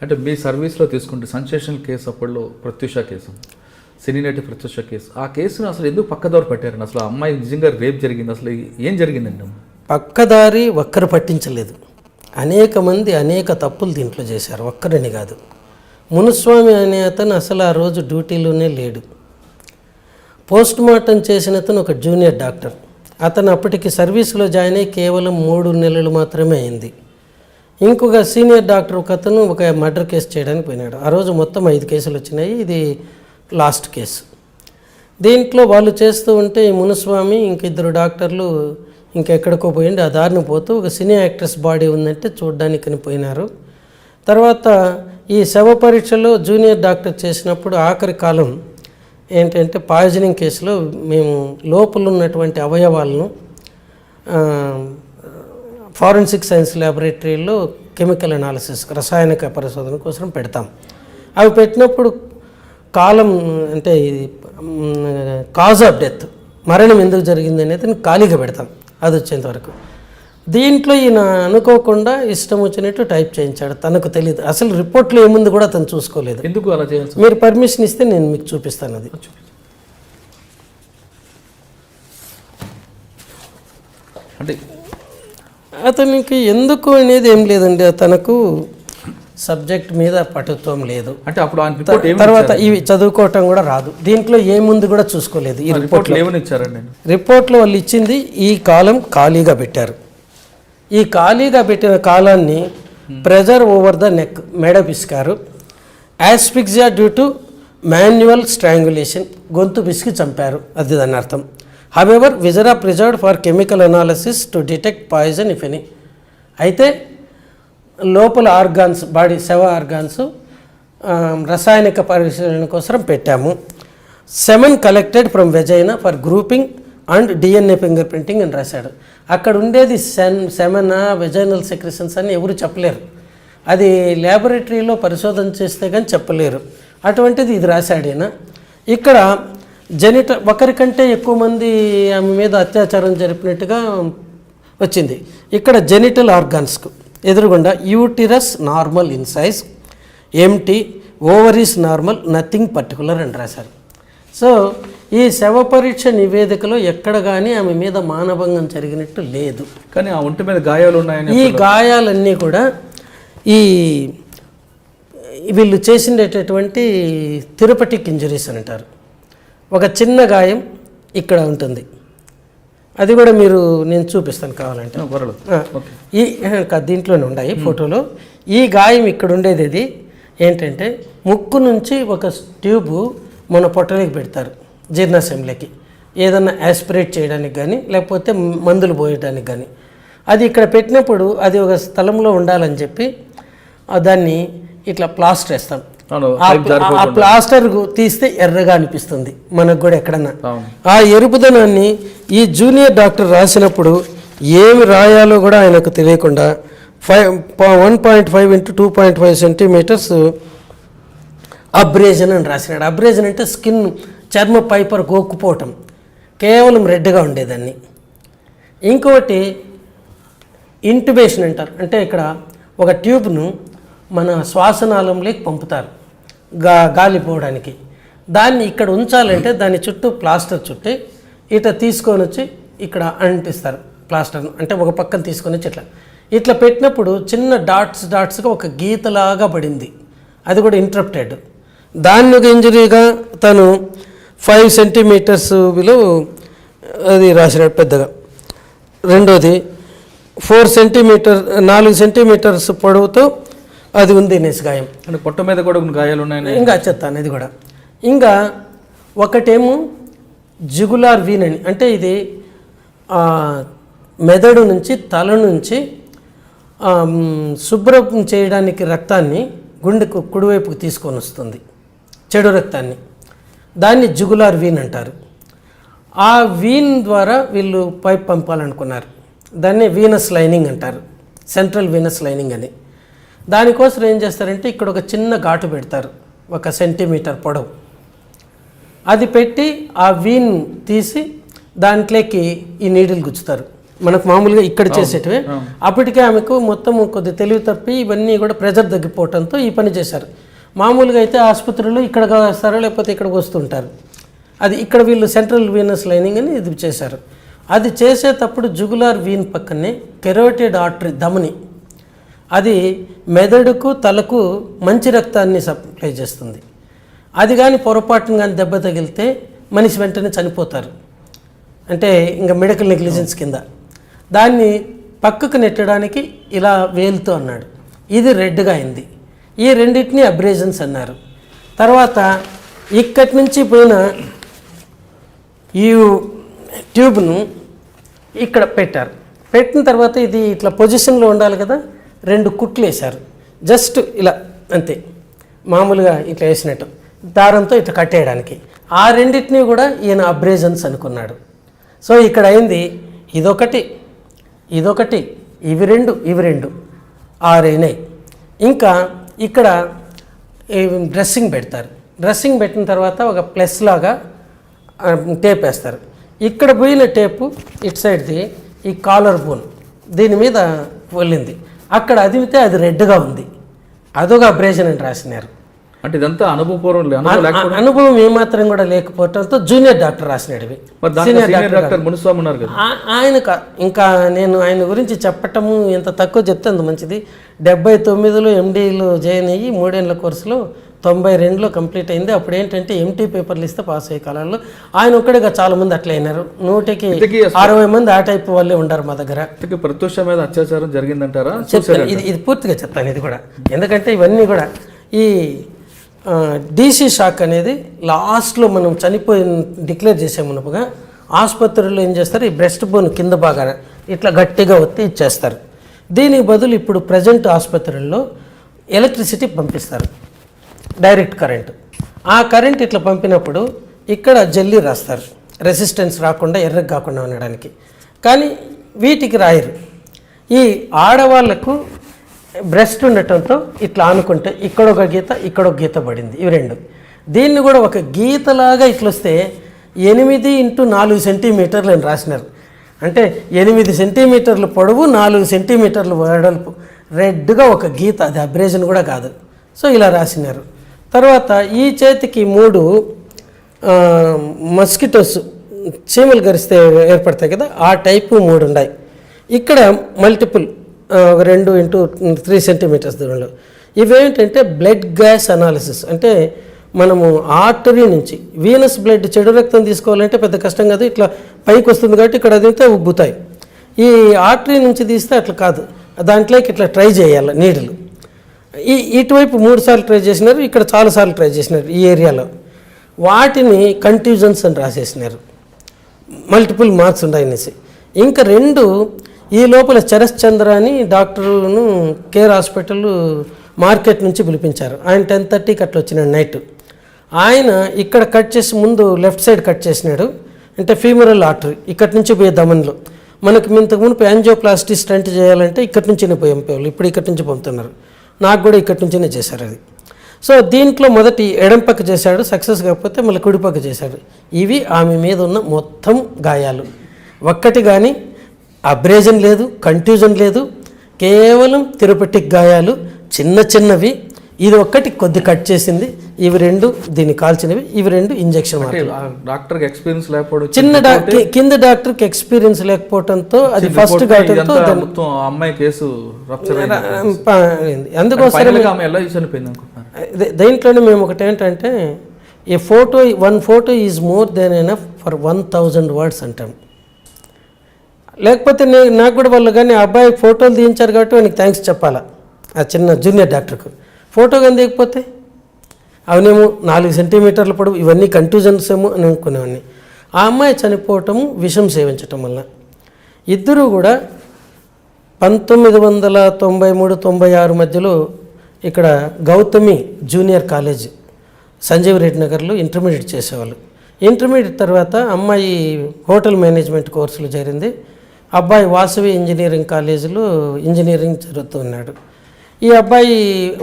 అంటే మీ సర్వీస్లో తీసుకుంటే సెన్సేషనల్ కేసు అప్పట్లో ప్రత్యూష కేసు, సినీ నటి ప్రత్యూష కేసు, ఆ కేసును అసలు ఎందుకు పక్కదారి పట్టారండి? అసలు ఆ అమ్మాయి నిజంగా రేప్ జరిగింది, అసలు ఏం జరిగిందండి? పక్కదారి ఒక్కరు పట్టించలేదు, అనేక మంది అనేక తప్పులు దీంట్లో చేశారు, ఒక్కరని కాదు. మునుస్వామి అనే అతను అసలు ఆ రోజు డ్యూటీలోనే లేడు. పోస్ట్ మార్టం చేసిన అతను ఒక జూనియర్ డాక్టర్. అతను అప్పటికి సర్వీస్లో జాయిన్ అయ్యి కేవలం 3 నెలలు మాత్రమే అయింది. ఇంకొక సీనియర్ డాక్టర్ ఒక అతను ఒక మర్డర్ కేసు చేయడానికి పోయినాడు. ఆ రోజు మొత్తం 5 కేసులు వచ్చినాయి, ఇది లాస్ట్ కేసు. దీంట్లో వాళ్ళు చేస్తూ ఉంటే ఈ మునుస్వామి ఇంక 2 డాక్టర్లు ఇంకెక్కడికో పోయింది. ఆ దారిని పోతూ ఒక సినీ యాక్ట్రెస్ బాడీ ఉందంటే చూడ్డానికి పోయినారు. తర్వాత ఈ శవ పరీక్షలో జూనియర్ డాక్టర్ చేసినప్పుడు ఆఖరి కాలం ఏంటంటే పాయిజనింగ్ కేసులో మేము లోపల ఉన్నటువంటి అవయవాలను ఫారెన్సిక్ సైన్స్ ల్యాబొరేటరీలో కెమికల్ అనాలిసిస్ రసాయనిక పరిశోధన కోసం పెడతాం. అవి పెట్టినప్పుడు కాలం అంటే కాజ్ ఆఫ్ డెత్, మరణం ఎందుకు జరిగింది అనేది ఖాళీగా పెడతాం అది వచ్చేంతవరకు. దీంట్లో ఈయన అనుకోకుండా ఇష్టం వచ్చినట్టు టైప్ చేయించాడు, తనకు తెలియదు. అసలు రిపోర్ట్లో ఏముంది కూడా అతను చూసుకోలేదు. ఎందుకు అలా చేయాలి? మీరు పర్మిషన్ ఇస్తే నేను మీకు చూపిస్తాను. అది అంటే అతనికి ఎందుకు అనేది ఏం లేదండి, తనకు సబ్జెక్ట్ మీద పటుత్వం లేదు. అంటే అప్పుడు తర్వాత ఇవి చదువుకోవటం కూడా రాదు. దీంట్లో ఏముంది కూడా చూసుకోలేదు. ఈ రిపోర్ట్లో ఏమని ఇచ్చారండి? రిపోర్ట్లో వాళ్ళు ఇచ్చింది ఈ కాలం ఖాళీగా పెట్టారు. ఈ ఖాళీగా పెట్టిన కాలాన్ని ప్రెజర్ ఓవర్ ద నెక్, మెడ పిసికారు. యాస్ఫిక్సియా డ్యూ టు మాన్యువల్ స్ట్రాంగులేషన్, గొంతు పిసికి చంపారు, అది దాని అర్థం. However విజరా preserved for chemical analysis to detect poison if any. అయితే లోపల ఆర్గాన్స్, బాడీ శవ ఆర్గాన్స్ రసాయనిక పరిశీలన కోసం పెట్టాము. Semen collected from vagina for grouping and DNA finger printing అని రాశాడు. అక్కడ ఉండేది సెమెనా వెజైనల్ సెక్రెషన్స్ అని ఎవరు చెప్పలేరు, అది ల్యాబొరేటరీలో పరిశోధన చేస్తే కానీ చెప్పలేరు. అటువంటిది ఇది రాశాడు ఈయన. ఇక్కడ ఒకరికంటే ఎక్కువ మంది ఆమె మీద అత్యాచారం జరిపినట్టుగా వచ్చింది. ఇక్కడ జెనిటల్ ఆర్గాన్స్కు ఎదురుగుండా uterus normal in size, empty, ovaries normal, nothing particular అని రాశారు. సో ఈ శవ పరీక్ష నివేదికలో ఎక్కడ కానీ ఆమె మీద మానభంగం జరిగినట్టు లేదు. కానీ ఆ ఒంటి మీద గాయాలు ఉన్నాయని, ఈ గాయాలన్నీ కూడా ఈ వీళ్ళు చేసినటువంటి థెరపటిక్ ఇంజరీస్ అని అంటారు. ఒక చిన్న గాయం ఇక్కడ ఉంటుంది, అది కూడా మీరు నేను చూపిస్తాను కావాలంటే. ఈ దీంట్లోనే ఉన్నాయి ఫోటోలో. ఈ గాయం ఇక్కడ ఉండేది ఇది ఏంటంటే ముక్కు నుంచి ఒక ట్యూబు మన పొట్టలోకి పెడతారు జీర్ణాశయంలోకి, ఏదన్నా యాస్పిరేట్ చేయడానికి కానీ లేకపోతే మందులు పోయడానికి కానీ. అది ఇక్కడ పెట్టినప్పుడు అది ఒక స్థలంలో ఉండాలని చెప్పి దాన్ని ఇట్లా ప్లాస్టర్ వేస్తాం. ఆ ప్లాస్టర్ తీస్తే ఎర్రగా అనిపిస్తుంది మనకు కూడా ఎక్కడన్నా. ఆ ఎరుపుదనాన్ని ఈ జూనియర్ డాక్టర్ రాసినప్పుడు ఏమి రాయాలో కూడా ఆయనకు తెలియకుండా 1.5 into 2.5 సెంటీమీటర్స్ అబ్రేజన్ అని రాసినాడు. అబ్రేజన్ అంటే స్కిన్, చర్మ పైపర్ గోక్కుపోవటం, కేవలం రెడ్గా ఉండేదాన్ని. ఇంకోటి ఇంట్యుబేషన్ అంటారు, అంటే ఇక్కడ ఒక ట్యూబ్ను మన శ్వాసనాళంలోకి పంపుతారు గాలి పోవడానికి. దాన్ని ఇక్కడ ఉంచాలంటే దాని చుట్టూ ప్లాస్టర్ చుట్టి ఇట్లా తీసుకొని వచ్చి ఇక్కడ అంటిస్తారు ప్లాస్టర్ను. అంటే ఒక పక్కన తీసుకొని వచ్చి ఇట్లా పెట్టినప్పుడు చిన్న డాట్స్గా ఒక గీతలాగా పడింది, అది కూడా ఇంటరప్టెడ్. దాన్ని ఒక ఇంజరీగా తను 5 సెంటీమీటర్స్ విలువ అది రాసినాడు పెద్దగా. రెండోది 4 సెంటీమీటర్స్ పొడవుతో అది ఉంది నెస్ గాయం. అంటే పొట్ట మీద కూడా గాయాలు ఉన్నాయి. ఇంకా చెప్తాను ఇది కూడా. ఇంకా ఒకటేమో జిగులార్ వీన్ అని, అంటే ఇది మెదడు నుంచి తల నుంచి శుభ్రం చేయడానికి రక్తాన్ని గుండెకు కుడివైపుకు తీసుకొని వస్తుంది, చెడు రక్తాన్ని. దాన్ని జిగులార్ వీన్ అంటారు. ఆ వీన్ ద్వారా వీళ్ళు పైప్ పంపాలనుకున్నారు, దాన్ని వీనస్ లైనింగ్ అంటారు, సెంట్రల్ వీనస్ లైనింగ్ అని. దానికోసం ఏం చేస్తారంటే ఇక్కడ ఒక చిన్న ఘాటు పెడతారు, 1 సెంటీమీటర్ పొడవు. అది పెట్టి ఆ వీన్ తీసి దాంట్లోకి ఈ నీడిల్ గుచ్చుతారు మనకు మామూలుగా ఇక్కడ చేసేటివి. అప్పటికే ఆమెకు మొత్తం కొద్ది తెలివి తప్పి ఇవన్నీ కూడా ప్రెజర్ తగ్గిపోవడంతో ఈ పని చేశారు. మామూలుగా అయితే ఆసుపత్రులు ఇక్కడ వస్తారో లేకపోతే ఇక్కడికి వస్తుంటారు. అది ఇక్కడ వీళ్ళు సెంట్రల్ వీనస్ లైనింగ్ అని ఇది చేశారు. అది చేసేటప్పుడు జుగులార్ వీన్ పక్కనే కెరోటిడ్ ఆర్టరీ ధమని, అది మెదడుకు తలకు మంచి రక్తాన్ని సప్లై చేస్తుంది. అది కానీ పొరపాటున కానీ దెబ్బ తగిలితే మనిషి వెంటనే చనిపోతారు, అంటే ఇంకా మెడికల్ నెగ్లిజెన్స్ కింద. దాన్ని పక్కకు నెట్టడానికి ఇలా వేలుతో అన్నాడు. ఇది రెడ్గా అయింది. ఈ రెండింటిని అబ్రేజన్స్ అన్నారు. తర్వాత ఇక్కడి నుంచి పోయిన ఈ ట్యూబ్ను ఇక్కడ పెట్టారు. పెట్టిన తర్వాత ఇది ఇట్లా పొజిషన్లో ఉండాలి కదా, 2 కుట్లు వేశారు. జస్ట్ ఇలా అంతే, మామూలుగా ఇట్లా వేసినట్టు దారంతో ఇట్లా కట్టేయడానికి. ఆ రెండింటినీ కూడా ఈయన అబ్రేజన్స్ అనుకున్నాడు. సో ఇక్కడ అయింది ఇదొకటి, ఇవి రెండు 6 అయినాయి. ఇంకా ఇక్కడ డ్రెస్సింగ్ పెడతారు. డ్రెస్సింగ్ పెట్టిన తర్వాత ఒక ప్లస్ లాగా టేప్ వేస్తారు. ఇక్కడ పోయిన టేపు ఇటు సైడ్ది ఈ కాలర్ బోన్ దీని మీద వెళ్ళింది. అక్కడ అదిమితే అది రెడ్గా ఉంది, అదొక అబ్రేషన్ అని రాసినారు. అంటే ఇదంతా అనుభవపూర్వం అనుభవం ఏమాత్రం కూడా లేకపోవడంతో జూనియర్ డాక్టర్ రాసినాడు. సీనియర్ డాక్టర్ మునిస్వామి ఉన్నారు కదా, ఆయనకు ఇంకా నేను ఆయన గురించి చెప్పటము ఎంత తక్కువ చెప్తే అంత మంచిది. 79లో ఎండీలో జాయిన్ అయ్యి 3 ఏళ్ళ కోర్సులో 92లో కంప్లీట్ అయింది. అప్పుడు ఏంటంటే ఎంటీ పేపర్లు ఇస్తే పాస్ అయ్యే కాలంలో ఆయన ఒక్కడిగా చాలా మంది అట్లా అయినారు. 100కి 60 మంది ఆ టైప్ వాళ్ళే ఉంటారు మా దగ్గర. ప్రత్యూష మీద అత్యాచారం జరిగిందంటారా? చెప్తాను, ఇది పూర్తిగా చెప్తాను. ఇది కూడా ఎందుకంటే ఇవన్నీ కూడా ఈ డీసీ షాక్ అనేది లాస్ట్లో మనం చనిపోయిన డిక్లేర్ చేసామన్నప్పుగా ఆసుపత్రుల్లో ఏం చేస్తారు, ఈ బ్రెస్ట్ బోన్ కింద భాగాన ఇట్లా గట్టిగా ఒత్తి ఇచ్చేస్తారు. దీనికి బదులు ఇప్పుడు ప్రజెంట్ ఆసుపత్రుల్లో ఎలక్ట్రిసిటీ పంపిస్తారు, డైరెక్ట్ కరెంట్. ఆ కరెంట్ ఇట్లా పంపినప్పుడు ఇక్కడ జల్లీ రాస్తారు, రెసిస్టెన్స్ రాకుండా ఎర్రగా కాకుండా ఉండడానికి. కానీ వీటికి రాయరు. ఈ ఆడవాళ్లకు బ్రెస్ట్ ఉండటంతో ఇట్లా ఆనుకుంటే ఇక్కడొక గీత ఇక్కడొక గీత పడింది, ఇవి 2. దీన్ని కూడా ఒక గీతలాగా ఇట్లా వస్తే 8 × 4 సెంటీమీటర్లు అని రాసినారు. అంటే 8 సెంటీమీటర్లు పొడవు, 4 సెంటీమీటర్లు వెడల్పు, రెడ్గా ఒక గీత, అది అబ్రేజన్ కూడా కాదు. సో ఇలా రాసినారు. తర్వాత ఈ చేతికి 3 మస్కిటోస్ చీమలు గరిస్తే ఏర్పడతాయి కదా, ఆ టైపు 3 ఉన్నాయి. ఇక్కడ మల్టిపుల్ 2 × 3 సెంటీమీటర్స్ దూరంలో. ఇవేంటంటే బ్లడ్ గ్యాస్ అనాలిసిస్. అంటే మనము ఆర్టరీ నుంచి వీనస్ బ్లడ్ చెడు రక్తం తీసుకోవాలంటే పెద్ద కష్టం కాదు, ఇట్లా పైకి వస్తుంది కాబట్టి ఇక్కడ అదింటే ఉబ్బుతాయి. ఈ ఆర్టరీ నుంచి తీస్తే అట్లా కాదు, దాంట్లోకి ఇట్లా ట్రై చేయాలి నీడలు. ఇటువైపు 3 సార్లు ట్రై చేసినారు, ఇక్కడ చాలాసార్లు ట్రై చేసినారు ఈ ఏరియాలో. వాటిని కంట్యూజన్స్ అని రాసేసినారు, మల్టిపుల్ మార్క్స్ ఉన్నాయనేసి. ఇంకా 2 ఈ లోపల చరశ్చంద్ర అని డాక్టర్ను కేర్ హాస్పిటల్ మార్కెట్ నుంచి పిలిపించారు. ఆయన 10:30కి అట్లా వచ్చినాడు నైట్. ఆయన ఇక్కడ కట్ చేసి ముందు లెఫ్ట్ సైడ్ కట్ చేసినాడు, అంటే ఫీమరల్ ఆర్టరీ ఇక్కడి నుంచి పోయే దమన్లో. మనకు ఇంతకు మునుపు యాంజియోప్లాస్టీ స్టంట్ చేయాలంటే ఇక్కడి నుంచినే పోయి పంపేవాళ్ళు, ఇప్పుడు ఇక్కడి నుంచి పంపుతున్నారు. నాకు కూడా ఇక్కడి నుంచినే చేశారు అది. సో దీంట్లో మొదటి ఎడం పక్క చేశాడు, సక్సెస్ కాకపోతే మళ్ళీ కుడి పక్క చేశాడు. ఇవి ఆమె మీద ఉన్న మొత్తం గాయాలు. ఒక్కటి కానీ అబ్రేజన్ లేదు, కంట్యూజన్ లేదు, కేవలం థెరపటిక్ గాయాలు చిన్నవి. ఇది ఒక్కటి కొద్ది కట్ చేసింది, ఇవి 2 దీన్ని కాల్చినవి, ఇవి 2 ఇంజెక్షన్. డాక్టర్కి ఎక్స్పీరియన్స్ లేకపోవడం, కింద డాక్టర్కి ఎక్స్పీరియన్స్ లేకపోవడంతో అది ఫస్ట్ కావడంతో అమ్మాయి కేసు అందుకోసం దీంట్లోనే మేము ఒకటి ఏంటంటే one photo is more than enough for 1000 words అంటాం. లేకపోతే నాకు కూడా వాళ్ళు కానీ అబ్బాయి ఫోటోలు తీయించారు కాబట్టి వానికి థ్యాంక్స్ చెప్పాలా, ఆ చిన్న జూనియర్ డాక్టర్కు. ఫోటో కానీ తీయకపోతే అవనేమో 4 సెంటీమీటర్ల పొడవు, ఇవన్నీ కంట్యూజన్స్ ఏమో అని అనుకునేవాడిని. ఆ అమ్మాయి చనిపోవటము విషం సేవించటం వల్ల. ఇద్దరూ కూడా 1993-96 మధ్యలో ఇక్కడ గౌతమి జూనియర్ కాలేజ్ సంజీవ్ రెడ్డి నగర్లో ఇంటర్మీడియట్ చేసేవాళ్ళు. ఇంటర్మీడియట్ తర్వాత అమ్మాయి హోటల్ మేనేజ్మెంట్ కోర్సులు చేరింది. అబ్బాయి వాసవి ఇంజనీరింగ్ కాలేజీలో ఇంజనీరింగ్ చదువుతున్నాడు. ఈ అబ్బాయి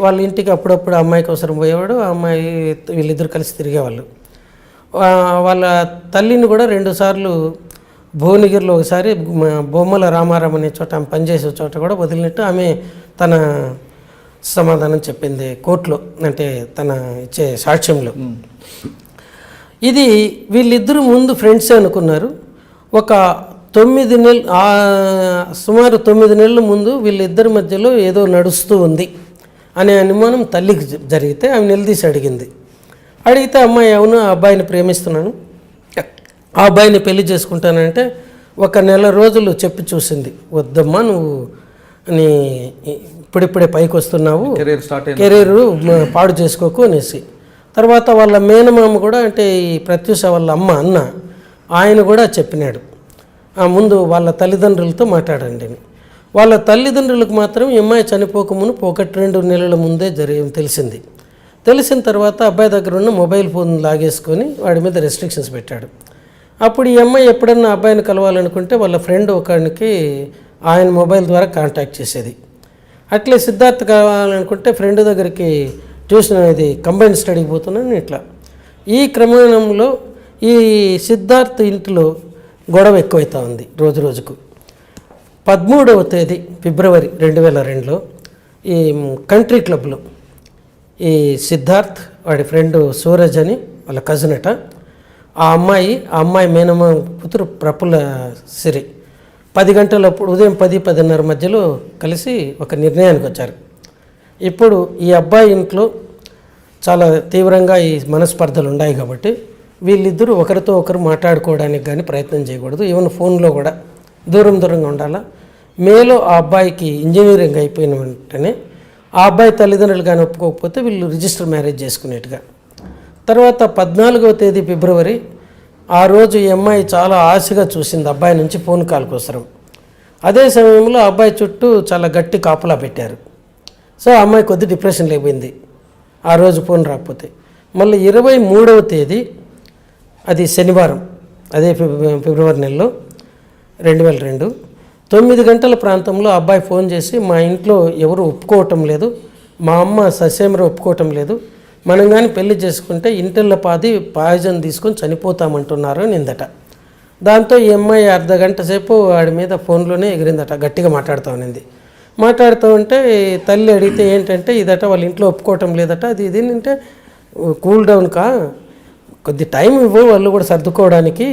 వాళ్ళ ఇంటికి అప్పుడప్పుడు అమ్మాయికి అవసరం పోయేవాడు, ఆ అమ్మాయి వీళ్ళిద్దరు కలిసి తిరిగేవాళ్ళు. వాళ్ళ తల్లిని కూడా 2 సార్లు భువనగిరిలో ఒకసారి బొమ్మల రామారాం అనే చోట ఆమె పనిచేసే చోట కూడా వదిలినట్టు ఆమె తన సమాధానం చెప్పింది కోర్టులో, అంటే తన ఇచ్చే సాక్ష్యంలో. ఇది వీళ్ళిద్దరూ ముందు ఫ్రెండ్సే అనుకున్నారు. ఒక 9 నెలలు సుమారు 9 నెలల ముందు వీళ్ళిద్దరి మధ్యలో ఏదో నడుస్తూ ఉంది అనే అనుమానం తల్లికి జరిగితే ఆమె నిలదీసి అడిగితే అమ్మాయి అవును ఆ అబ్బాయిని ప్రేమిస్తున్నాను, ఆ అబ్బాయిని పెళ్లి చేసుకుంటానంటే 1 నెల రోజులు చెప్పి చూసింది. వద్దమ్మా నువ్వు నీ ఇప్పుడిప్పుడే పైకి వస్తున్నావు, కెరీర్ పాడు చేసుకోకు అనేసి. తర్వాత వాళ్ళ మేనమామ కూడా, అంటే ఈ ప్రత్యూష వాళ్ళ అన్న ఆయన కూడా చెప్పినాడు, ముందు వాళ్ళ తల్లిదండ్రులతో మాట్లాడండి అని. వాళ్ళ తల్లిదండ్రులకు మాత్రం ఈ అమ్మాయి చనిపోకమును 1-2 నెలల ముందే తెలిసింది. తెలిసిన తర్వాత అబ్బాయి దగ్గర ఉన్న మొబైల్ ఫోన్ లాగేసుకొని వాడి మీద రెస్ట్రిక్షన్స్ పెట్టాడు. అప్పుడు ఈ అమ్మాయి ఎప్పుడన్నా అబ్బాయిని కలవాలనుకుంటే వాళ్ళ ఫ్రెండ్ ఒకరికి ఆయన మొబైల్ ద్వారా కాంటాక్ట్ చేసేది. అట్లే సిద్ధార్థ్ కావాలనుకుంటే ఫ్రెండ్ దగ్గరికి ట్యూషన్ అనేది కంబైన్ స్టడీకి పోతున్నాను ఇట్లా. ఈ క్రమంలో ఈ సిద్ధార్థ్ ఇంటిలో గొడవ ఎక్కువైతా ఉంది రోజు రోజుకు. 13వ తేదీ ఫిబ్రవరి 2002లో ఈ కంట్రీ క్లబ్లో ఈ సిద్ధార్థ్ వాడి ఫ్రెండ్ సూరజ్ అని వాళ్ళ కజిన్ అట, ఆ అమ్మాయి మేనమ్మ కూతురు ప్రఫుల్ల సిరి 10 గంటలప్పుడు ఉదయం 10-10:30 మధ్యలో కలిసి ఒక నిర్ణయానికి వచ్చారు. ఇప్పుడు ఈ అబ్బాయి ఇంట్లో చాలా తీవ్రంగా ఈ మనస్పర్ధలు ఉన్నాయి కాబట్టి వీళ్ళిద్దరూ ఒకరితో ఒకరు మాట్లాడుకోవడానికి కానీ ప్రయత్నం చేయకూడదు, ఈవెన్ ఫోన్లో కూడా దూరంగా ఉండాలా. మేలో ఆ అబ్బాయికి ఇంజనీరింగ్ అయిపోయిన వెంటనే ఆ అబ్బాయి తల్లిదండ్రులు కానీ ఒప్పుకోకపోతే వీళ్ళు రిజిస్టర్ మ్యారేజ్ చేసుకునేట్టుగా. తర్వాత 14వ తేదీ ఫిబ్రవరి ఆ రోజు ఈ అమ్మాయి చాలా ఆశగా చూసింది అబ్బాయి నుంచి ఫోన్ కాల్ కోసం. అదే సమయంలో ఆ అబ్బాయి చుట్టూ చాలా గట్టి కాపలా పెట్టారు. సో ఆ అమ్మాయి కొద్ది డిప్రెషన్ లేకపోయింది ఆ రోజు ఫోన్ రాకపోతే. మళ్ళీ 23వ తేదీ అది శనివారం, అదే ఫిబ్రవరి నెలలో 2002 9 గంటల ప్రాంతంలో అబ్బాయి ఫోన్ చేసి మా ఇంట్లో ఎవరు ఒప్పుకోవటం లేదు, మా అమ్మ ససేమర ఒప్పుకోవటం లేదు, మనం కానీ పెళ్లి చేసుకుంటే ఇంటిళ్ళ పాయిజన్ తీసుకొని చనిపోతామంటున్నారు నిందట. దాంతో ఈ అమ్మాయి అర్ధగంట సేపు వాడి మీద ఫోన్లోనే ఎగిరిందట, గట్టిగా మాట్లాడుతూ ఉన్నింది. మాట్లాడుతూ ఉంటే తల్లి అడిగితే ఏంటంటే ఇదట వాళ్ళ ఇంట్లో ఒప్పుకోవటం లేదట, అది ఇది అంటే కూల్ డౌన్ కొద్ది టైం ఇవ్వు వాళ్ళు కూడా సర్దుకోవడానికి,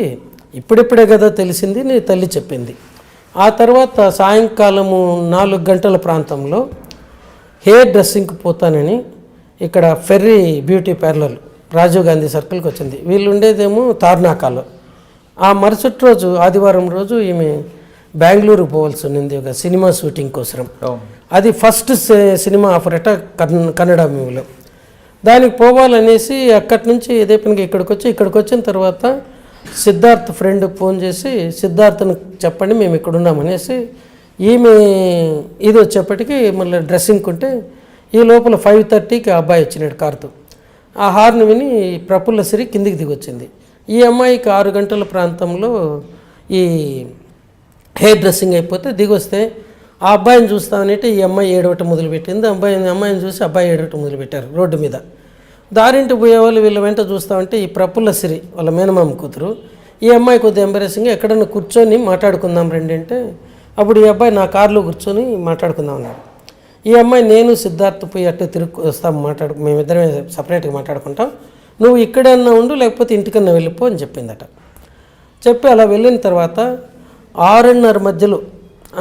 ఇప్పుడిప్పుడే కదా తెలిసింది నీ తల్లి చెప్పింది. ఆ తర్వాత సాయంకాలము 4 గంటల ప్రాంతంలో హెయిర్ డ్రెస్సింగ్కి పోతానని ఇక్కడ fairy beauty parlour Rajiv Gandhi సర్కిల్కి వచ్చింది. వీళ్ళు ఉండేదేమో తార్నాకాలో. ఆ మరుసటి రోజు ఆదివారం రోజు ఈమె బెంగళూరు పోవాల్సి ఉన్నింది ఒక సినిమా షూటింగ్ కోసం. అది ఫస్ట్ సినిమా ఆఫర్ అట కన్నడ మూవీలో. దానికి పోవాలనేసి అక్కడి నుంచి ఇదే పనికి ఇక్కడికి వచ్చిన తర్వాత సిద్ధార్థ్ ఫ్రెండ్ ఫోన్ చేసి సిద్ధార్థ్ని చెప్పండి మేము ఇక్కడ ఉన్నామనేసి ఈమె ఇది వచ్చేప్పటికి మళ్ళీ డ్రెస్సింగ్ ఉంటే ఈ లోపల 5:30కి ఆ అబ్బాయి వచ్చినాడు కారుతో. ఆ హార్న్ విని ప్రఫుల్ల సిరి కిందికి దిగొచ్చింది. ఈ అమ్మాయికి 6 గంటల ప్రాంతంలో ఈ హెయిర్ డ్రెస్సింగ్ అయిపోతే దిగొస్తే ఆ అబ్బాయిని చూస్తామనంటే ఈ అమ్మాయి ఏడవటం మొదలుపెట్టింది. అమ్మాయిని చూసి అబ్బాయి ఏడవటం మొదలుపెట్టారు రోడ్డు మీద. దారింటి పోయేవాళ్ళు వీళ్ళ వెంట చూస్తామంటే ఈ ప్రఫుల్ల సిరి వాళ్ళ మేనమామ కూతురు ఈ అమ్మాయి కొద్దిగా ఎంబరేసింగ్ ఎక్కడన్నా కూర్చొని మాట్లాడుకుందాం రండి అంటే అప్పుడు ఈ అబ్బాయి నా కారులో కూర్చొని మాట్లాడుకుందాం అన్నాడు. ఈ అమ్మాయి నేను సిద్ధార్థ్ పోయి అట్టే తిరుగు వస్తాం మేమిద్దరమే సపరేట్గా మాట్లాడుకుంటాం, నువ్వు ఇక్కడన్నా ఉండు లేకపోతే ఇంటికన్నా వెళ్ళిపో అని చెప్పిందట. చెప్పి అలా వెళ్ళిన తర్వాత 6:30 మధ్యలో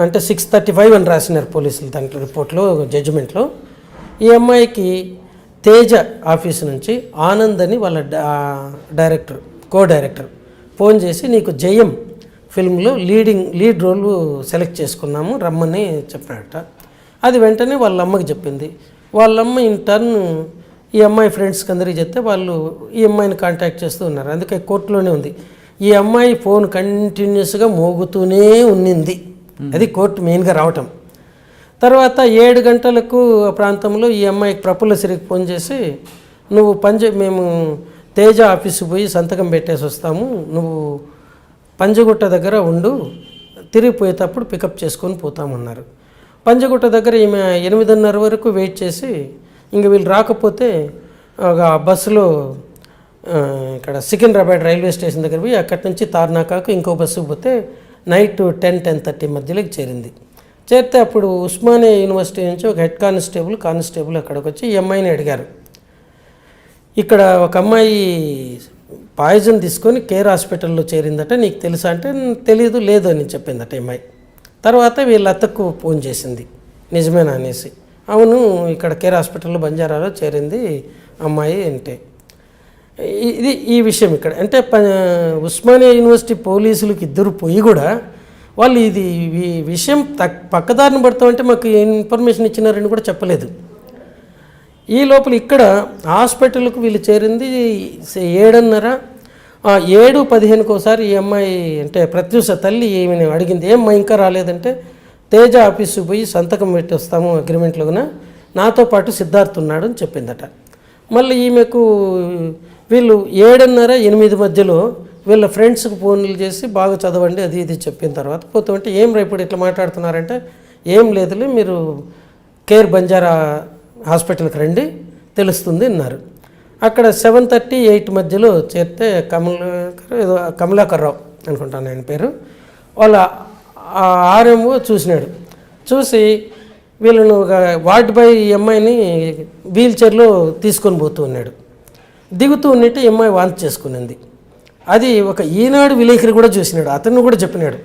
అంటే 6:35 అని రాసినారు పోలీసులు దాంట్లో రిపోర్ట్లో జడ్జిమెంట్లో. ఈ అమ్మాయికి తేజ ఆఫీస్ నుంచి ఆనంద్ అని వాళ్ళ కో డైరెక్టర్ ఫోన్ చేసి నీకు జయం ఫిల్మ్లో లీడ్ రోల్ సెలెక్ట్ చేసుకున్నాము రమ్మని చెప్పాడట. అది వెంటనే వాళ్ళ అమ్మకి చెప్పింది. వాళ్ళమ్మ ఇన్ టర్న్ ఈ అమ్మాయి ఫ్రెండ్స్కి అందరికీ చెప్తే వాళ్ళు ఈ అమ్మాయిని కాంటాక్ట్ చేస్తూ ఉన్నారు. అందుకే కోర్టులోనే ఉంది. ఈ అమ్మాయి ఫోన్ కంటిన్యూస్గా మోగుతూనే ఉన్నింది, అది కోర్టు మెయిన్గా రావటం. తర్వాత 7 గంటలకు ప్రాంతంలో ఈ అమ్మాయికి ప్రఫుల్ల సిరికి ఫోన్ చేసి నువ్వు మేము తేజ ఆఫీస్కి పోయి సంతకం పెట్టేసి వస్తాము, నువ్వు పంజగుట్ట దగ్గర ఉండు, తిరిగిపోయేటప్పుడు పికప్ చేసుకొని పోతామన్నారు. పంజగుట్ట దగ్గర ఈమె 8:30 వరకు వెయిట్ చేసి ఇంక వీళ్ళు రాకపోతే ఒక బస్సులో ఇక్కడ సికింద్రాబాద్ రైల్వే స్టేషన్ దగ్గర పోయి అక్కడి నుంచి తార్నాకాకు ఇంకో బస్సుకు పోతే నైట్ 10-10:30 మధ్యలోకి చేరింది. చేరితే అప్పుడు ఉస్మానియా యూనివర్సిటీ నుంచి ఒక హెడ్ కానిస్టేబుల్ అక్కడికి వచ్చి ఈ అమ్మాయిని అడిగారు, ఇక్కడ ఒక అమ్మాయి పాయిజన్ తీసుకొని కేర్ హాస్పిటల్లో చేరిందట, నీకు తెలుసా అంటే తెలియదు, లేదు అని చెప్పిందట అమ్మాయి. తర్వాత వీళ్ళ అత్తకు ఫోన్ చేసింది నిజమేనా అనేసి, అవును ఇక్కడ కేర్ హాస్పిటల్లో బంజారాలో చేరింది అమ్మాయి అంటే. ఇది ఈ విషయం ఇక్కడ అంటే ఉస్మానియా యూనివర్సిటీ పోలీసులకు ఇద్దరు పోయి కూడా వాళ్ళు ఇది ఈ విషయం పక్కదారిని పడతామంటే మాకు ఇన్ఫర్మేషన్ ఇచ్చినారని కూడా చెప్పలేదు. ఈ లోపల ఇక్కడ హాస్పిటల్కు వీళ్ళు చేరింది 7:30, 7:15 ఒకసారి ఈ అమ్మాయి అంటే ప్రత్యూష తల్లి ఏమైనా అడిగింది, ఏమ్మా ఇంకా రాలేదంటే, తేజ ఆఫీసుకు పోయి సంతకం పెట్టి వస్తాము అగ్రిమెంట్లోన, నాతో పాటు సిద్ధార్థ్ ఉన్నాడు అని చెప్పిందట. మళ్ళీ ఈమెకు వీళ్ళు 7:30, 8 మధ్యలో వీళ్ళ ఫ్రెండ్స్కి ఫోన్లు చేసి బాగా చదవండి అది ఇది చెప్పిన తర్వాత పోతుంటే, ఏం రేపు ఇట్లా మాట్లాడుతున్నారంటే, ఏం లేదులే మీరు కేర్ బంజారా హాస్పిటల్కి రండి తెలుస్తుంది అన్నారు. అక్కడ 7:30, 8 మధ్యలో చేరితే కమలాకర్ రావు అనుకుంటాను ఆయన పేరు, వాళ్ళ ఆర్ఎంఓ చూసినాడు. చూసి వీళ్ళను వార్డ్ బాయ్ ఈ అమ్మాయిని వీల్ చైర్లో తీసుకొని పోతూ ఉన్నాడు. దిగుతూ ఉన్నట్టు ఈ అమ్మాయి వాంతి చేసుకునింది. అది ఒక ఈనాడు విలేకరి కూడా చూసినాడు, అతను కూడా చెప్పినాడు,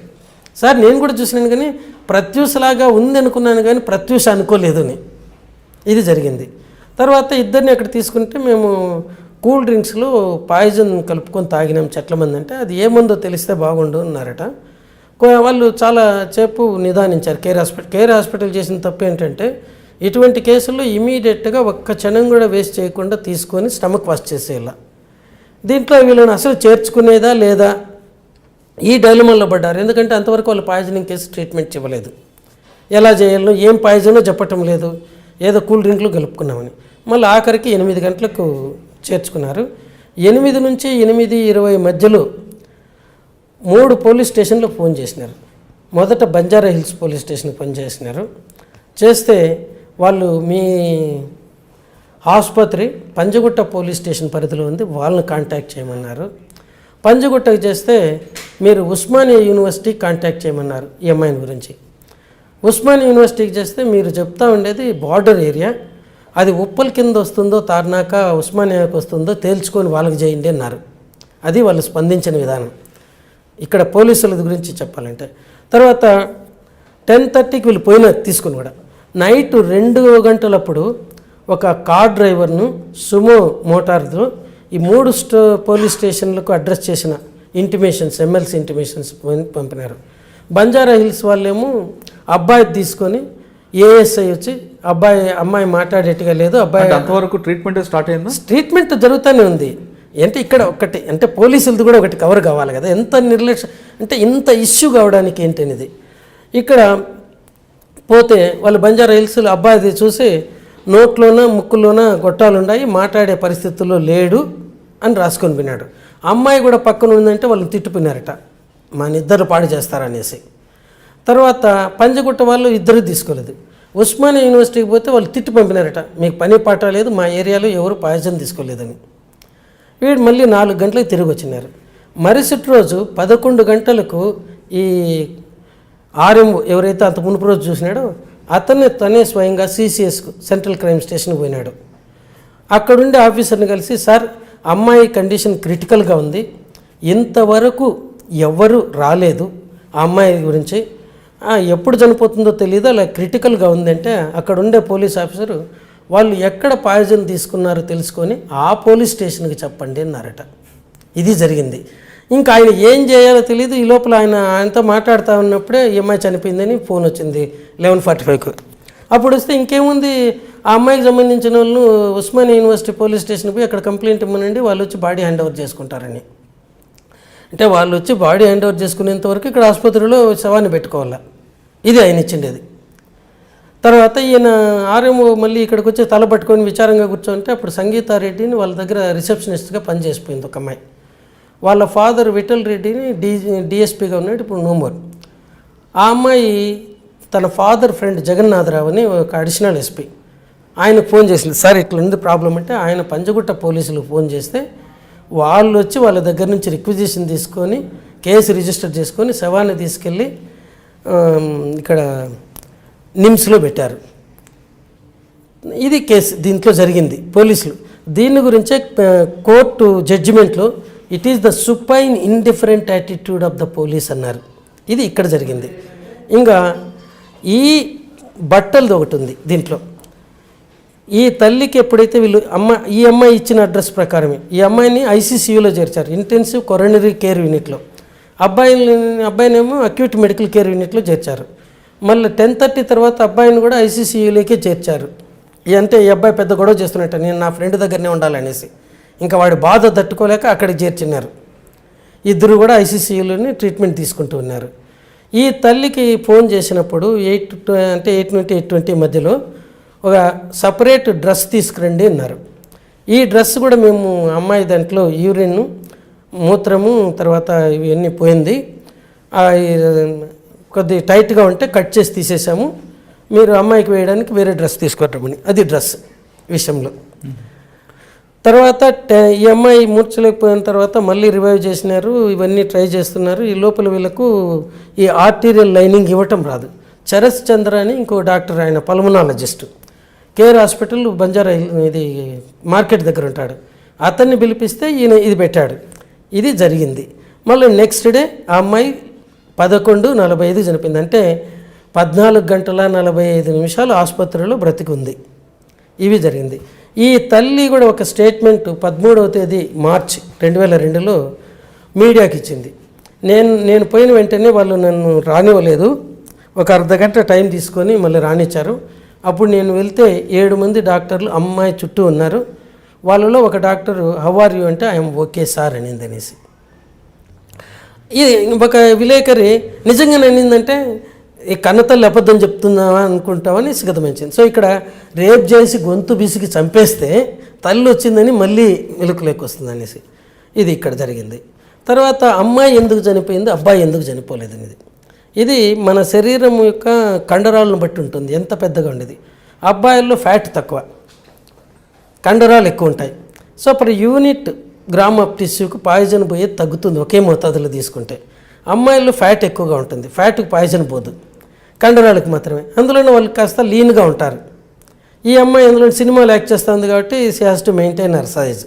సార్ నేను కూడా చూసినాను కానీ ప్రత్యూషలాగా ఉంది అనుకున్నాను కానీ ప్రత్యూష అనుకోలేదు అని. ఇది జరిగింది. తర్వాత ఇద్దరిని అక్కడ తీసుకుంటే మేము కూల్ డ్రింక్స్లో పాయిజన్ కలుపుకొని తాగినాం చెట్ల మంది అంటే, అది ఏముందో తెలిస్తే బాగుండు అన్నారట. వాళ్ళు చాలా సేపు నిదానించారు. కేర్ హాస్పిటల్ చేసిన తప్పు ఏంటంటే ఇటువంటి కేసుల్లో ఇమీడియట్గా ఒక్క క్షణం కూడా వేస్ట్ చేయకుండా తీసుకొని స్టమక్ వాష్ చేసేలా. దీంట్లో వీళ్ళని అసలు చేర్చుకునేదా లేదా ఈ డైలమాలో పడ్డారు. ఎందుకంటే అంతవరకు వాళ్ళు పాయిజనింగ్ కేసు ట్రీట్మెంట్ ఇవ్వలేదు, ఎలా చేయాలో ఏం పాయిజనో చెప్పటం లేదు, ఏదో కూల్ డ్రింక్లు కలుపుకున్నామని. మళ్ళీ ఆఖరికి 8 గంటలకు చేర్చుకున్నారు. 8 నుంచి 8:20 మధ్యలో 3 పోలీస్ స్టేషన్లో ఫోన్ చేసినారు. మొదట బంజారా హిల్స్ పోలీస్ స్టేషన్కి ఫోన్ చేసినారు. చేస్తే వాళ్ళు మీ ఆసుపత్రి పంజగుట్ట పోలీస్ స్టేషన్ పరిధిలో ఉంది, వాళ్ళని కాంటాక్ట్ చేయమన్నారు. పంజగుట్టకు చేస్తే మీరు ఉస్మానియా యూనివర్సిటీ కాంటాక్ట్ చేయమన్నారు ఈ అమ్మాయిని గురించి. ఉస్మానియా యూనివర్సిటీకి చేస్తే మీరు చెప్తా ఉండేది బార్డర్ ఏరియా, అది ఉప్పల్ కింద వస్తుందో తార్నాక ఉస్మానియాకి వస్తుందో తేల్చుకొని వాళ్ళకి చేయండి అన్నారు. అది వాళ్ళు స్పందించిన విధానం ఇక్కడ పోలీసుల గురించి చెప్పాలంటే. తర్వాత 10:30కి వీళ్ళు పోయిన తీసుకుని కూడా నైట్ 2 గంటలప్పుడు ఒక కార్ డ్రైవర్ను సుమో మోటార్తో ఈ 3 పోలీస్ స్టేషన్లకు అడ్రస్ చేసిన ఇంటిమేషన్స్ ఎమ్మెల్సీ ఇంటిమేషన్స్ పంపినారు. బంజారా హిల్స్ వాళ్ళేమో అబ్బాయి తీసుకొని ఏఎస్ఐ వచ్చి అమ్మాయి మాట్లాడేట్టుగా లేదు, అబ్బాయి అంతవరకు ట్రీట్మెంట్ స్టార్ట్ అయిందా? ట్రీట్మెంట్ జరుగుతూనే ఉంది. అంటే ఇక్కడ ఒకటి అంటే పోలీసులది కూడా ఒకటి కవర్ కావాలి కదా, ఎంత నిర్లక్ష్యం అంటే ఇంత ఇష్యూ కావడానికి ఏంటనేది. ఇక్కడ పోతే వాళ్ళు బంజారా హిల్స్లో అబ్బాయిది చూసి నోట్లోన ముక్కులోన గొట్టాలు ఉన్నాయి, మాట్లాడే పరిస్థితుల్లో లేడు అని రాసుకొని పోయినాడు. అమ్మాయి కూడా పక్కన ఉందంటే వాళ్ళు తిట్టుకున్నారట, మా ఇద్దరు పాడు చేస్తారనేసి. తర్వాత పంజగుట్ట వాళ్ళు ఇద్దరు తీసుకోలేదు. ఉస్మానియా యూనివర్సిటీకి పోతే వాళ్ళు తిట్టి పంపినారట, మీకు పని పాట లేదు, మా ఏరియాలో ఎవరు పాయిజన్ తీసుకోలేదని. వీడు మళ్ళీ 4 గంటలకు తిరిగి వచ్చినారు. మరుసటి రోజు 11 గంటలకు ఈ ఆర్ఎం ఎవరైతే అంత మునుపు రోజు చూసినాడో తనే స్వయంగా సిసిఎస్కు సెంట్రల్ క్రైమ్ స్టేషన్కి పోయినాడు. అక్కడుండే ఆఫీసర్ని కలిసి, సార్ అమ్మాయి కండిషన్ క్రిటికల్గా ఉంది, ఇంతవరకు ఎవ్వరూ రాలేదు ఆ అమ్మాయి గురించి, ఎప్పుడు చనిపోతుందో తెలియదు, అలా క్రిటికల్గా ఉందంటే అక్కడ ఉండే పోలీస్ ఆఫీసరు వాళ్ళు ఎక్కడ పాయిజన్ తీసుకున్నారో తెలుసుకొని ఆ పోలీస్ స్టేషన్కి చెప్పండి అన్నారట. ఇది జరిగింది. ఇంకా ఆయన ఏం చేయాలో తెలియదు. ఈ లోపల ఆయనతో మాట్లాడుతూ ఉన్నప్పుడే ఈ అమ్మాయి చనిపోయిందని ఫోన్ వచ్చింది 11:45కు. అప్పుడు వస్తే ఇంకేముంది, ఆ అమ్మాయికి సంబంధించిన వాళ్ళు ఉస్మానియా యూనివర్సిటీ పోలీస్ స్టేషన్కి పోయి అక్కడ కంప్లైంట్ ఇవ్వనండి, వాళ్ళు వచ్చి బాడీ హ్యాండ్ ఓవర్ చేసుకుంటారని. అంటే వాళ్ళు వచ్చి బాడీ హ్యాండ్ ఓవర్ చేసుకునేంతవరకు ఇక్కడ ఆసుపత్రిలో శవాన్ని పెట్టుకోవాలా, ఇది ఆయన ఇచ్చిండేది. తర్వాత ఈయన ఆర్ఎంఓ మళ్ళీ ఇక్కడికి వచ్చి తల పట్టుకొని విచారంగా కూర్చోంటే అప్పుడు సంగీతారెడ్డిని వాళ్ళ దగ్గర రిసెప్షనిస్ట్గా పనిచేసిపోయింది ఒక అమ్మాయి. వాళ్ళ ఫాదర్ విఠల్ రెడ్డిని డిఎస్పీగా ఉన్నాడు, ఇప్పుడు నోమోర్. ఆ అమ్మాయి తన ఫాదర్ ఫ్రెండ్ జగన్నాథరావు అని ఒక అడిషనల్ ఎస్పీ ఆయనకు ఫోన్ చేసింది, సార్ ఇట్లా ఉంది ప్రాబ్లం అంటే ఆయన పంజగుట్ట పోలీసులకు ఫోన్ చేస్తే వాళ్ళు వచ్చి వాళ్ళ దగ్గర నుంచి రిక్విజిషన్ తీసుకొని కేసు రిజిస్టర్ చేసుకొని శవాన్ని తీసుకెళ్ళి ఇక్కడ నిమ్స్లో పెట్టారు. ఇది కేసు దీంట్లో జరిగింది. పోలీసులు దీని గురించే కోర్టు జడ్జిమెంట్లో it is the supine indifferent attitude of the police అన్నారు. ఇది ఇక్కడ జరిగింది. ఇంకా ఈ బట్టలది ఒకటి ఉంది దీంట్లో. ఈ తల్లికి ఎప్పుడైతే వీళ్ళు ఈ అమ్మాయి ఇచ్చిన అడ్రస్ ప్రకారమే ఈ అమ్మాయిని ఐసీసీయూలో చేర్చారు, ఇంటెన్సివ్ కొరోనరీ కేర్ యూనిట్లో. అబ్బాయినేమో అక్యూట్ మెడికల్ కేర్ యూనిట్లో చేర్చారు. మళ్ళీ 10:30 తర్వాత అబ్బాయిని కూడా ఐసీసీయూలోకే చేర్చారు. అంటే ఈ అబ్బాయి పెద్ద గొడవ చేస్తున్నట్టు, నేను నా ఫ్రెండ్ దగ్గరనే ఉండాలనేసి ఇంకా వాడి బాధ తట్టుకోలేక అక్కడికి చేర్చినారు. ఇద్దరు కూడా ఐసీసీయూలోని ట్రీట్మెంట్ తీసుకుంటూ ఉన్నారు. ఈ తల్లికి ఫోన్ చేసినప్పుడు 8 నుండి 8:20 మధ్యలో ఒక సపరేట్ డ్రెస్ తీసుకురండి అన్నారు. ఈ డ్రెస్ కూడా మేము అమ్మాయి దాంట్లో యూరిన్, మూత్రము, తర్వాత ఇవన్నీ పోయింది, కొద్ది టైట్గా ఉంటే కట్ చేసి తీసేసాము, మీరు అమ్మాయికి వేయడానికి వేరే డ్రెస్ తీసుకొట్టమని. అది డ్రెస్ విషయంలో. తర్వాత ఈ అమ్మాయి మూర్చలేకపోయిన తర్వాత మళ్ళీ రివైవ్ చేసినారు, ఇవన్నీ ట్రై చేస్తున్నారు. ఈ లోపల వీళ్ళకు ఈ ఆర్టీరియల్ లైనింగ్ ఇవ్వటం రాదు. చరస్ చంద్ర అని ఇంకో డాక్టర్, ఆయన పల్మనాలజిస్ట్, కేర్ హాస్పిటల్ బంజారా ఇది మార్కెట్ దగ్గర ఉంటాడు. అతన్ని పిలిపిస్తే ఈయన ఇది పెట్టాడు. ఇది జరిగింది. మళ్ళీ నెక్స్ట్ డే ఆ అమ్మాయి 11:45 చనిపోయింది. అంటే 14 గంటల 45 నిమిషాలు ఆసుపత్రిలో బ్రతికుంది. ఇవి జరిగింది. ఈ తల్లి కూడా ఒక స్టేట్మెంట్ 13వ తేదీ మార్చి 2002లో మీడియాకి ఇచ్చింది. నేను పోయిన వెంటనే వాళ్ళు నన్ను రానివ్వలేదు, ఒక అర్ధగంట టైం తీసుకొని మళ్ళీ రానిచ్చారు. అప్పుడు నేను వెళ్తే 7 మంది డాక్టర్లు అమ్మాయి చుట్టూ ఉన్నారు. వాళ్ళలో ఒక డాక్టర్ హౌ ఆర్ యూ అంటే ఐఎమ్ ఓకే సార్ అనింది అనేసి. ఇది ఒక విలేకరి నిజంగా అనిందంటే ఈ కన్నతల్లి అబద్ధం చెప్తుందామా అనుకుంటామని సిగతమించింది. సో ఇక్కడ రేప్ చేసి గొంతు బిసికి చంపేస్తే తల్లి వచ్చిందని మళ్ళీ మెలుకులోకి వస్తుంది అనేసి ఇది ఇక్కడ జరిగింది. తర్వాత అమ్మాయి ఎందుకు చనిపోయింది, అబ్బాయి ఎందుకు చనిపోలేదు అనేది, ఇది మన శరీరం యొక్క కండరాలను బట్టి ఉంటుంది, ఎంత పెద్దగా ఉండేది. అబ్బాయిల్లో ఫ్యాట్ తక్కువ, కండరాలు ఎక్కువ ఉంటాయి. So per unit gram of టిష్యూకి పాయిజన్ పోయేది తగ్గుతుంది ఒకే మోతాదులో తీసుకుంటే. అమ్మాయిల్లో ఫ్యాట్ ఎక్కువగా ఉంటుంది, ఫ్యాట్కి పాయిజన్ పోదు, కండరాలకు మాత్రమే. అందులోనే వాళ్ళు కాస్త లీన్గా ఉంటారు. ఈ అమ్మాయి అందులో సినిమాలు యాక్ట్ చేస్తుంది కాబట్టి she has to maintain her size.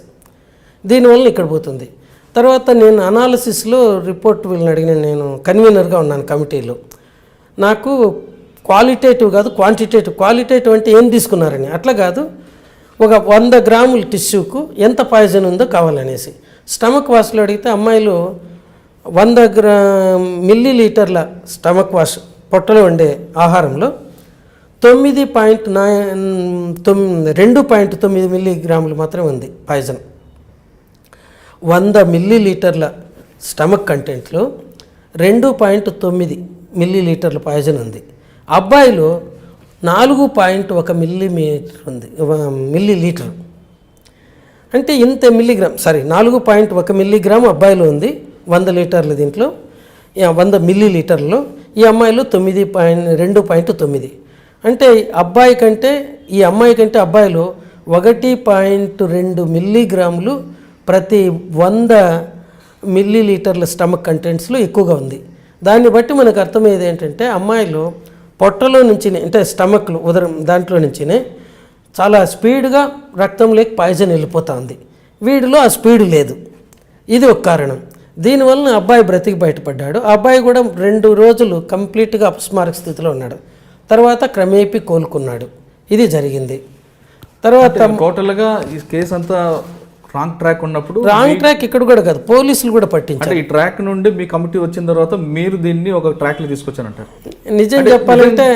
దీనివల్ల ఇక్కడ పోతుంది. తర్వాత నేను అనాలిసిస్లో రిపోర్ట్ వీళ్ళని అడిగిన, నేను కన్వీనర్గా ఉన్నాను కమిటీలో. నాకు క్వాలిటేటివ్ కాదు క్వాంటిటేటివ్, క్వాలిటేటివ్ అంటే ఏం తీసుకున్నారని అట్లా కాదు, ఒక 100 గ్రాముల టిష్యూకు ఎంత పాయిజన్ ఉందో కావాలనేసి. స్టమక్ వాష్లో అడిగితే అమ్మాయిలు 100 మిల్లీలీటర్ల స్టమక్ వాష్ పొట్టలో ఉండే ఆహారంలో 2.9 మిల్లీగ్రాములు మాత్రమే ఉంది పాయిజన్. 100 మిల్లీలీటర్ల స్టమక్ కంటెంట్లో 2.9 మిల్లీలీటర్ల పాయిజన్ ఉంది. అబ్బాయిలో 4.1 మిల్లీలీటర్ అంటే ఇంత మిల్లీగ్రామ్, 4.1 మిల్లీగ్రామ్ అబ్బాయిలో ఉంది 100 లీటర్ల దీంట్లో, 100 మిల్లీలీటర్లో. ఈ అమ్మాయిలో 2.9. అంటే అబ్బాయి కంటే ఈ అమ్మాయి కంటే అబ్బాయిలో 1.2 మిల్లీగ్రాములు ప్రతి 100 మిల్లీలీటర్ల స్టమక్ కంటెంట్స్లో ఎక్కువగా ఉంది. దాన్ని బట్టి మనకు అర్థమయ్యేది ఏంటంటే అమ్మాయిలో పొట్టలో నుంచి అంటే స్టమక్లో ఉదరం దాంట్లో నుంచినే చాలా స్పీడ్గా రక్తంలోకి పాయిజన్ వెళ్ళిపోతూ ఉంది. వీడిలో ఆ స్పీడ్ లేదు. ఇది ఒక కారణం. దీనివల్ల అబ్బాయి బ్రతికి బయటపడ్డాడు. ఆ అబ్బాయి కూడా 2 రోజులు కంప్లీట్గా అపస్మారక స్థితిలో ఉన్నాడు. తర్వాత క్రమేపీ కోలుకున్నాడు. ఇది జరిగింది. తర్వాత టోటల్గా ఈ కేసు అంతా రాంగ్ ట్రాక్ ఉన్నప్పుడు, రాంగ్ ట్రాక్ ఇక్కడ కూడా కాదు, పోలీసులు కూడా పట్టించారు. ఈ ట్రాక్ నుండి మీ కమిటీ వచ్చిన తర్వాత మీరు దీన్ని ఒక ట్రాక్లో తీసుకొచ్చానంటారు. నిజం చెప్పాలంటే